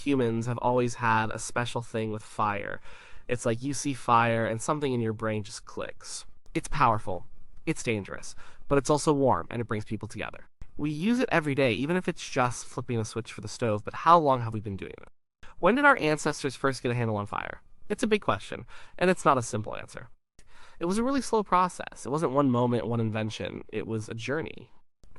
humans have always had a special thing with fire. It's like you see fire and something in your brain just clicks. It's powerful, it's dangerous, but it's also warm and it brings people together. We use it every day, even if it's just flipping a switch for the stove, but how long have we been doing it? When did our ancestors first get a handle on fire? It's a big question, and it's not a simple answer. It was a really slow process. It wasn't one moment, one invention. It was a journey.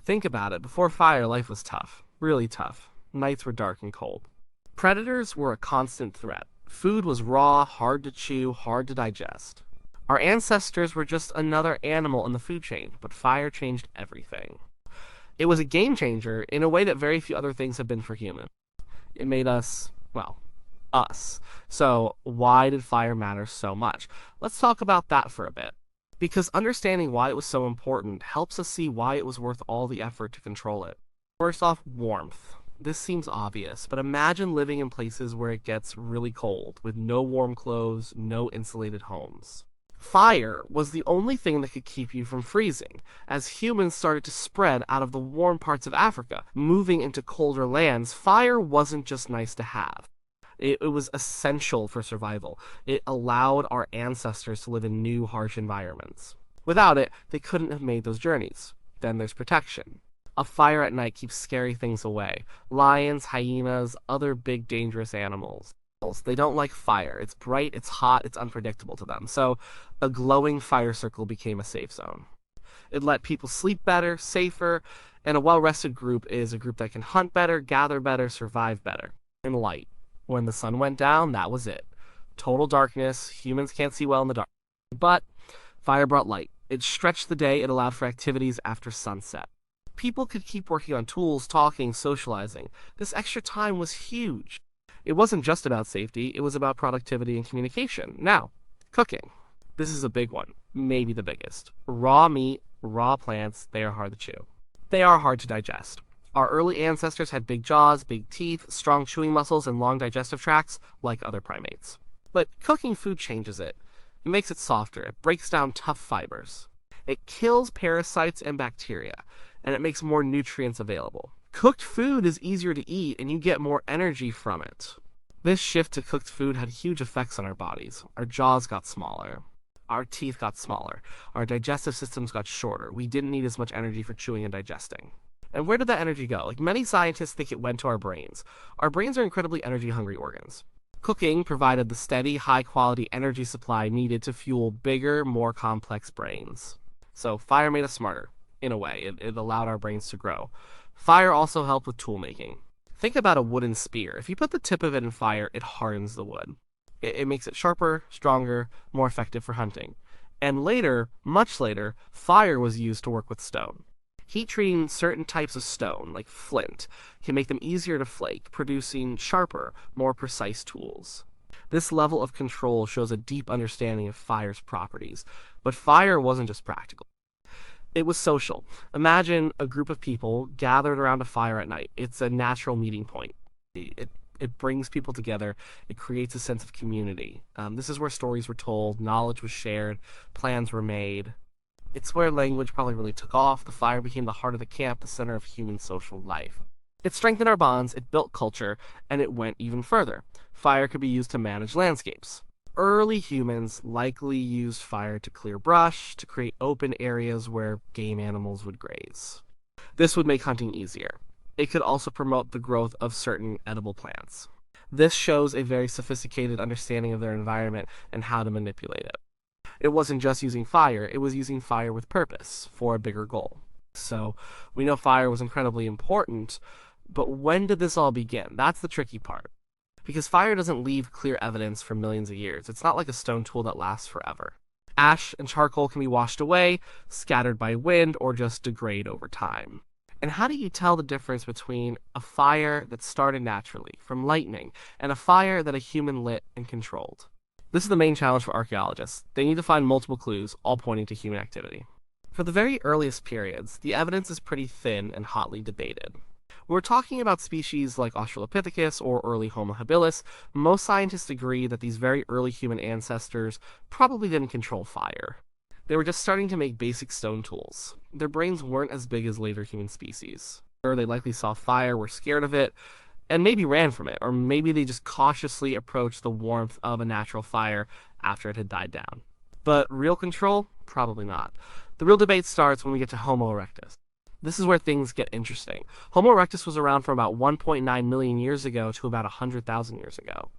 Think about it. Before fire, life was tough. Really tough. Nights were dark and cold. Predators were a constant threat. Food was raw, hard to chew, hard to digest. Our ancestors were just another animal in the food chain, but fire changed everything. It was a game changer in a way that very few other things have been for humans. It made us, well, us. So why did fire matter so much? Let's talk about that for a bit. Because understanding why it was so important helps us see why it was worth all the effort to control it. First off, warmth. This seems obvious, but imagine living in places where it gets really cold, with no warm clothes, no insulated homes. Fire was the only thing that could keep you from freezing. As humans started to spread out of the warm parts of Africa, moving into colder lands, fire wasn't just nice to have. It was essential for survival. It allowed our ancestors to live in new, harsh environments. Without it, they couldn't have made those journeys. Then there's protection. A fire at night keeps scary things away. Lions, hyenas, other big dangerous animals. They don't like fire. It's bright, it's hot, it's unpredictable to them. So a glowing fire circle became a safe zone. It let people sleep better, safer, and a well-rested group is a group that can hunt better, gather better, survive better. And light. When the sun went down, that was it. Total darkness, humans can't see well in the dark. But fire brought light. It stretched the day, it allowed for activities after sunset. People could keep working on tools, talking, socializing. This extra time was huge. It wasn't just about safety, it was about productivity and communication. Now, cooking. This is a big one, maybe the biggest. Raw meat, raw plants, they are hard to chew. They are hard to digest. Our early ancestors had big jaws, big teeth, strong chewing muscles, and long digestive tracts, like other primates. But cooking food changes it. It makes it softer, it breaks down tough fibers. It kills parasites and bacteria, and it makes more nutrients available. Cooked food is easier to eat, and you get more energy from it. This shift to cooked food had huge effects on our bodies. Our jaws got smaller. Our teeth got smaller. Our digestive systems got shorter. We didn't need as much energy for chewing and digesting. And where did that energy go? Like many scientists think it went to our brains. Our brains are incredibly energy-hungry organs. Cooking provided the steady, high-quality energy supply needed to fuel bigger, more complex brains. So fire made us smarter, in a way. It allowed our brains to grow. Fire also helped with tool making. Think about a wooden spear. If you put the tip of it in fire, it hardens the wood. It makes it sharper, stronger, more effective for hunting. And later, much later, fire was used to work with stone. Heat treating certain types of stone, like flint, can make them easier to flake, producing sharper, more precise tools. This level of control shows a deep understanding of fire's properties. But fire wasn't just practical. It was social. Imagine a group of people gathered around a fire at night. It's a natural meeting point. It brings people together. It creates a sense of community. This is where stories were told, knowledge was shared, plans were made. It's where language probably really took off. The fire became the heart of the camp, the center of human social life. It strengthened our bonds, it built culture, and it went even further. Fire could be used to manage landscapes. Early humans likely used fire to clear brush, to create open areas where game animals would graze. This would make hunting easier. It could also promote the growth of certain edible plants. This shows a very sophisticated understanding of their environment and how to manipulate it. It wasn't just using fire, it was using fire with purpose, for a bigger goal. So, we know fire was incredibly important, but when did this all begin? That's the tricky part. Because fire doesn't leave clear evidence for millions of years. It's not like a stone tool that lasts forever. Ash and charcoal can be washed away, scattered by wind, or just degrade over time. And how do you tell the difference between a fire that started naturally, from lightning, and a fire that a human lit and controlled? This is the main challenge for archaeologists. They need to find multiple clues, all pointing to human activity. For the very earliest periods, the evidence is pretty thin and hotly debated. When we're talking about species like Australopithecus or early Homo habilis, most scientists agree that these very early human ancestors probably didn't control fire. They were just starting to make basic stone tools. Their brains weren't as big as later human species. They likely saw fire, were scared of it, and maybe ran from it, or maybe they just cautiously approached the warmth of a natural fire after it had died down. But real control? Probably not. The real debate starts when we get to Homo erectus. This is where things get interesting. Homo erectus was around from about 1.9 million years ago to about 100,000 years ago.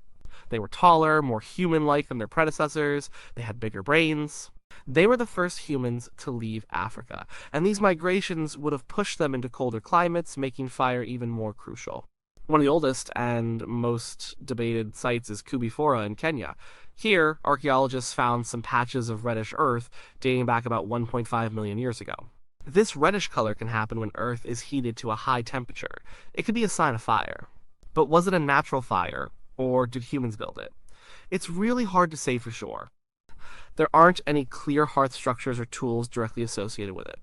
They were taller, more human-like than their predecessors, they had bigger brains. They were the first humans to leave Africa, and these migrations would have pushed them into colder climates, making fire even more crucial. One of the oldest and most debated sites is Kubifora in Kenya. Here, archaeologists found some patches of reddish earth dating back about 1.5 million years ago. This reddish color can happen when Earth is heated to a high temperature. It could be a sign of fire. But was it a natural fire, or did humans build it? It's really hard to say for sure. There aren't any clear hearth structures or tools directly associated with it.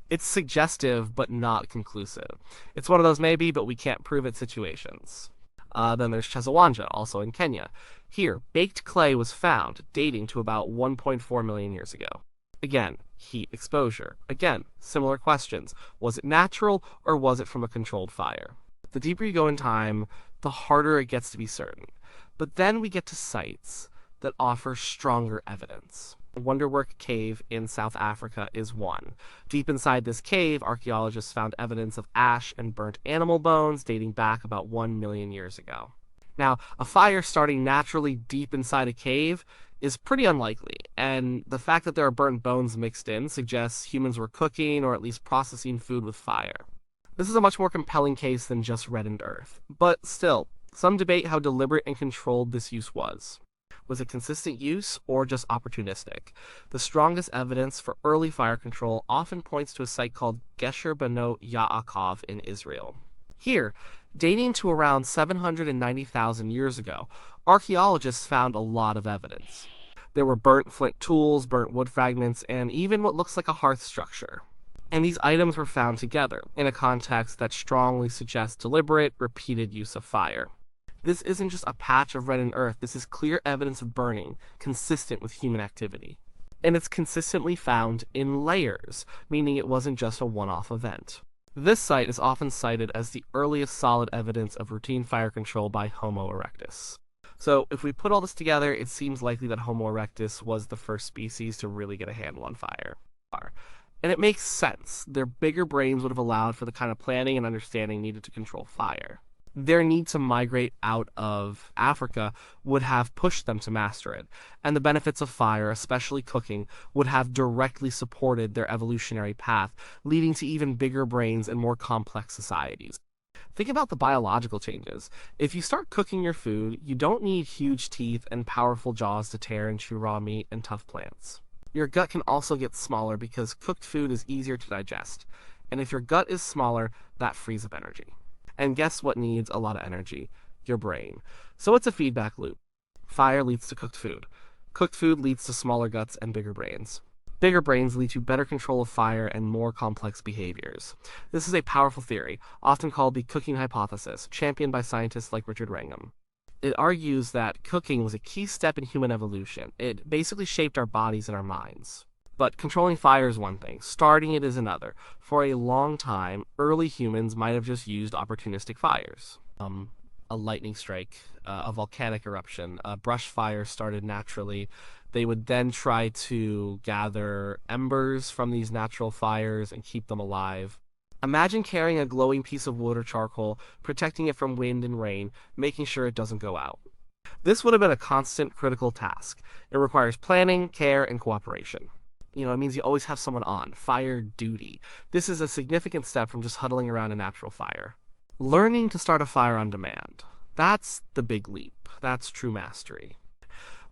It's suggestive, but not conclusive. It's one of those maybe, but we can't prove it situations. Then there's Chezawanja, also in Kenya. Here, baked clay was found, dating to about 1.4 million years ago. Again, heat exposure. Again, similar questions. Was it natural, or was it from a controlled fire? The deeper you go in time, the harder it gets to be certain. But then we get to sites that offer stronger evidence. Wonderwork Cave in South Africa is one. Deep inside this cave, archaeologists found evidence of ash and burnt animal bones dating back about 1 million years ago. Now, a fire starting naturally deep inside a cave is pretty unlikely, and the fact that there are burnt bones mixed in suggests humans were cooking or at least processing food with fire. This is a much more compelling case than just reddened earth, but still, some debate how deliberate and controlled this use was. Was it consistent use or just opportunistic? The strongest evidence for early fire control often points to a site called Gesher Beno Yaakov in Israel. Here, dating to around 790,000 years ago, archaeologists found a lot of evidence. There were burnt flint tools, burnt wood fragments, and even what looks like a hearth structure. And these items were found together, in a context that strongly suggests deliberate, repeated use of fire. This isn't just a patch of reddened earth, this is clear evidence of burning, consistent with human activity. And it's consistently found in layers, meaning it wasn't just a one-off event. This site is often cited as the earliest solid evidence of routine fire control by Homo erectus. So, if we put all this together, it seems likely that Homo erectus was the first species to really get a handle on fire. And it makes sense. Their bigger brains would have allowed for the kind of planning and understanding needed to control fire. Their need to migrate out of Africa would have pushed them to master it, and the benefits of fire, especially cooking, would have directly supported their evolutionary path, leading to even bigger brains and more complex societies. Think about the biological changes. If you start cooking your food, you don't need huge teeth and powerful jaws to tear and chew raw meat and tough plants. Your gut can also get smaller because cooked food is easier to digest, and if your gut is smaller, that frees up energy. And guess what needs a lot of energy? Your brain. So it's a feedback loop. Fire leads to cooked food. Cooked food leads to smaller guts and bigger brains. Bigger brains lead to better control of fire and more complex behaviors. This is a powerful theory, often called the cooking hypothesis, championed by scientists like Richard Wrangham. It argues that cooking was a key step in human evolution. It basically shaped our bodies and our minds. But controlling fire is one thing, starting it is another. For a long time, early humans might have just used opportunistic fires. A lightning strike, a volcanic eruption, a brush fire started naturally. They would then try to gather embers from these natural fires and keep them alive. Imagine carrying a glowing piece of wood or charcoal, protecting it from wind and rain, making sure it doesn't go out. This would have been a constant, critical task. It requires planning, care, and cooperation. It means you always have someone on. Fire duty. This is a significant step from just huddling around a natural fire. Learning to start a fire on demand. That's the big leap. That's true mastery.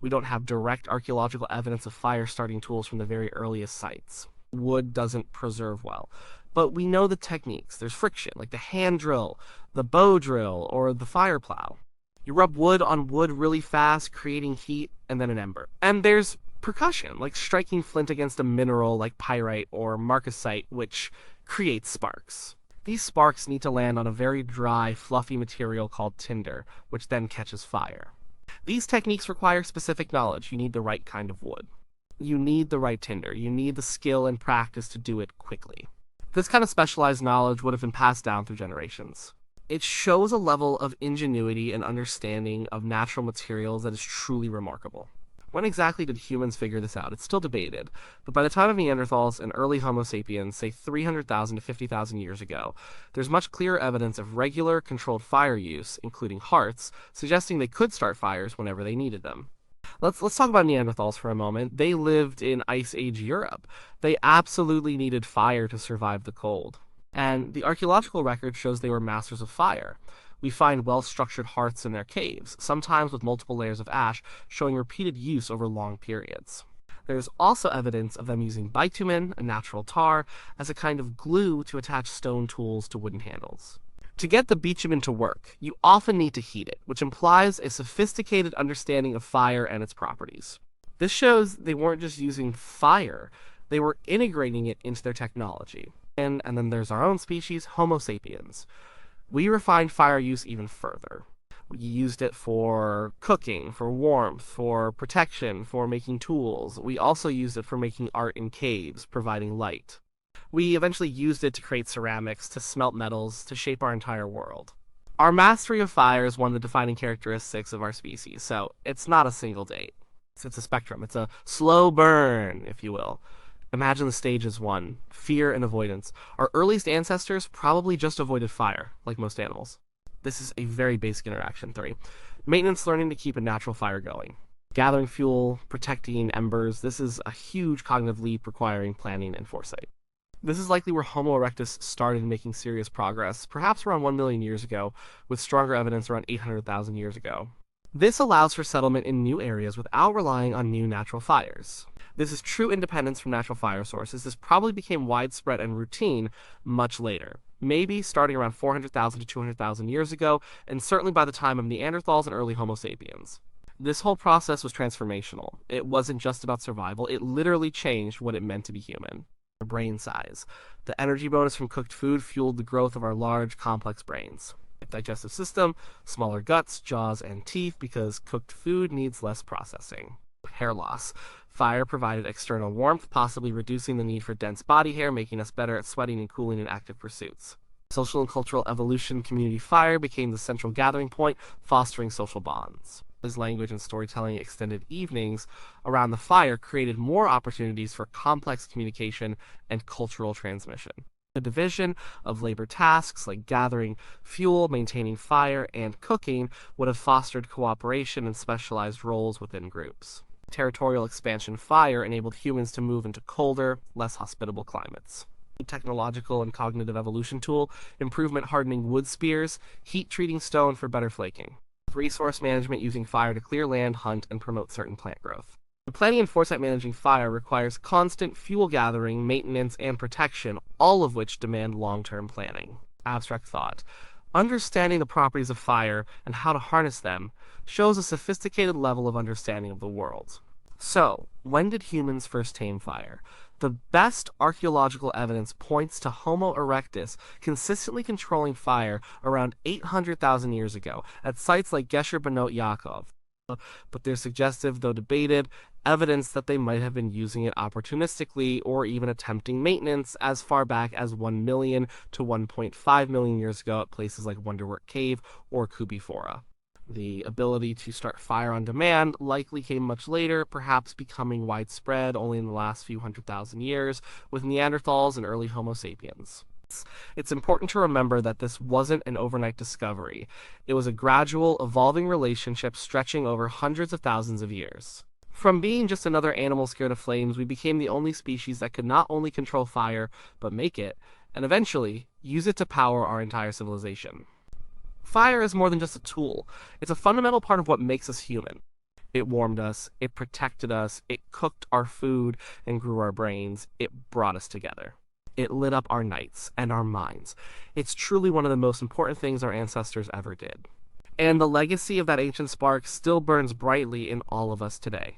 We don't have direct archaeological evidence of fire starting tools from the very earliest sites. Wood doesn't preserve well. But we know the techniques. There's friction, like the hand drill, the bow drill, or the fire plow. You rub wood on wood really fast, creating heat, and then an ember. And there's percussion, like striking flint against a mineral like pyrite or marcasite, which creates sparks. These sparks need to land on a very dry, fluffy material called tinder, which then catches fire. These techniques require specific knowledge. You need the right kind of wood. You need the right tinder. You need the skill and practice to do it quickly. This kind of specialized knowledge would have been passed down through generations. It shows a level of ingenuity and understanding of natural materials that is truly remarkable. When exactly did humans figure this out? It's still debated, but by the time of Neanderthals and early Homo sapiens, say 300,000 to 50,000 years ago, there's much clearer evidence of regular, controlled fire use, including hearths, suggesting they could start fires whenever they needed them. Let's talk about Neanderthals for a moment. They lived in Ice Age Europe. They absolutely needed fire to survive the cold. And the archaeological record shows they were masters of fire. We find well-structured hearths in their caves, sometimes with multiple layers of ash, showing repeated use over long periods. There's also evidence of them using bitumen, a natural tar, as a kind of glue to attach stone tools to wooden handles. To get the bitumen to work, you often need to heat it, which implies a sophisticated understanding of fire and its properties. This shows they weren't just using fire, they were integrating it into their technology. And then there's our own species, Homo sapiens. We refined fire use even further. We used it for cooking, for warmth, for protection, for making tools. We also used it for making art in caves, providing light. We eventually used it to create ceramics, to smelt metals, to shape our entire world. Our mastery of fire is one of the defining characteristics of our species, so it's not a single date. It's a spectrum. It's a slow burn, if you will. Imagine the stage as one, fear and avoidance. Our earliest ancestors probably just avoided fire, like most animals. This is a very basic interaction. 3. Maintenance, learning to keep a natural fire going. Gathering fuel, protecting embers, this is a huge cognitive leap requiring planning and foresight. This is likely where Homo erectus started making serious progress, perhaps around 1 million years ago, with stronger evidence around 800,000 years ago. This allows for settlement in new areas without relying on new natural fires. This is true independence from natural fire sources. This probably became widespread and routine much later, maybe starting around 400,000 to 200,000 years ago, and certainly by the time of Neanderthals and early Homo sapiens. This whole process was transformational. It wasn't just about survival, it literally changed what it meant to be human. Brain size. The energy bonus from cooked food fueled the growth of our large, complex brains. Digestive system, smaller guts, jaws, and teeth because cooked food needs less processing. Hair loss. Fire provided external warmth, possibly reducing the need for dense body hair, making us better at sweating and cooling in active pursuits. Social and cultural evolution, community fire became the central gathering point, fostering social bonds. As language and storytelling extended evenings around the fire created more opportunities for complex communication and cultural transmission. The division of labor tasks like gathering fuel, maintaining fire, and cooking would have fostered cooperation and specialized roles within groups. Territorial expansion fire enabled humans to move into colder, less hospitable climates. Technological and cognitive evolution tool, improvement hardening wood spears, heat treating stone for better flaking. Resource management using fire to clear land, hunt, and promote certain plant growth. Planning and foresight managing fire requires constant fuel gathering, maintenance, and protection, all of which demand long-term planning. Abstract thought. Understanding the properties of fire and how to harness them shows a sophisticated level of understanding of the world. So, when did humans first tame fire? The best archaeological evidence points to Homo erectus consistently controlling fire around 800,000 years ago at sites like Gesher Benot Yaakov. But there's suggestive, though debated, evidence that they might have been using it opportunistically or even attempting maintenance as far back as 1 million to 1.5 million years ago at places like Wonderwork Cave or Kubifora. The ability to start fire on demand likely came much later, perhaps becoming widespread only in the last few 100,000 years with Neanderthals and early Homo sapiens. It's important to remember that this wasn't an overnight discovery. It was a gradual, evolving relationship stretching over hundreds of thousands of years. From being just another animal scared of flames, we became the only species that could not only control fire, but make it, and eventually, use it to power our entire civilization. Fire is more than just a tool. It's a fundamental part of what makes us human. It warmed us, it protected us, it cooked our food and grew our brains, it brought us together. It lit up our nights and our minds. It's truly one of the most important things our ancestors ever did. And the legacy of that ancient spark still burns brightly in all of us today.